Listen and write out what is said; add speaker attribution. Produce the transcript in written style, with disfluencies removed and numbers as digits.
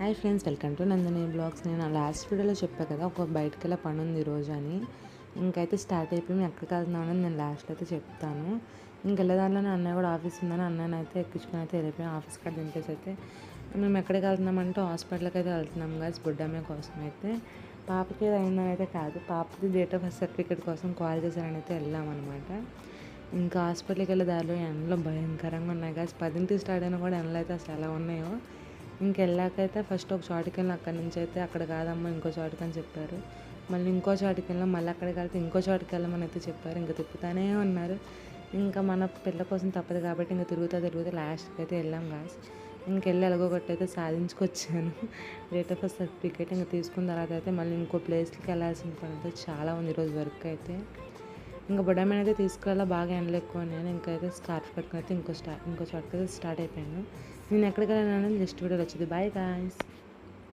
Speaker 1: Hi friends, welcome to Nandini blogs. నేను last వీడియోలో చెప్పా కదా, ఒక బయటకు వెళ్ళే పని ఉంది ఈరోజు అని. ఇంకైతే స్టార్ట్ అయిపోయి మేము ఎక్కడికి వెళ్తున్నామని నేను లాస్ట్లో అయితే చెప్తాను. ఇంకెళ్ళేదానిలోనే అన్నయ్య కూడా ఆఫీస్ ఉందని అన్నయ్యని అయితే ఎక్కించుకొని అయితే వెళ్ళిపోయాం. ఆఫీస్ కాడ దింపేసి అయితే మేము ఎక్కడికి వెళ్తున్నామంటే హాస్పిటల్కి అయితే వెళ్తున్నాం గాయస్, బుడ్డమ్మ కోసం అయితే. పాపకి ఏది అయిందని అయితే కాదు, పాపకి డేట్ ఆఫ్ బర్త్ సర్టిఫికేట్ కోసం కాల్ చేశారని అయితే వెళ్ళామన్నమాట. ఇంకా హాస్పిటల్కి వెళ్ళే దారిలో ఎండలో భయంకరంగా ఉన్నాయి గాయస్. 10కి స్టార్ట్ అయినా కూడా ఎండలు అయితే అసలు ఎలా ఉన్నాయో. ఇంకెళ్ళాకైతే ఫస్ట్ ఒక చోటుకి వెళ్ళిన, అక్కడి నుంచి అయితే అక్కడ కాదమ్మా ఇంకో చోటుకి అని చెప్పారు. మళ్ళీ ఇంకో చోటుకి వెళ్ళాం, మళ్ళీ అక్కడికి వెళ్తే ఇంకో చోటుకి వెళ్ళమని అయితే చెప్పారు. ఇంకా తిప్పుతానే ఉన్నారు. ఇంకా మన పిల్ల కోసం తప్పదు కాబట్టి ఇంకా తిరుగుతా లాస్ట్కి అయితే వెళ్ళాం గాయస్. ఇంకెళ్ళి ఎలాగొకటి అయితే సాధించుకొచ్చాను డేట్ ఆఫ్ బర్త్ సర్టిఫికేట్. ఇంకా తీసుకున్న తర్వాత అయితే మళ్ళీ ఇంకో ప్లేస్కి వెళ్ళాల్సిన పని అయితే చాలా ఉంది ఈరోజు వర్క్ అయితే. ఇంకా బుడ్డమ్మని అయితే తీసుకెళ్ళా, బాగా ఎండలు ఎక్కువ నేను ఇంకైతే స్కార్ఫ్ కట్టుకుని అయితే ఇంకో చోటుకి అయితే స్టార్ట్ అయిపోయాను. నేను ఎక్కడికి వెళ్ళాను జస్ట్ వీడియోలో వచ్చింది. Bye guys.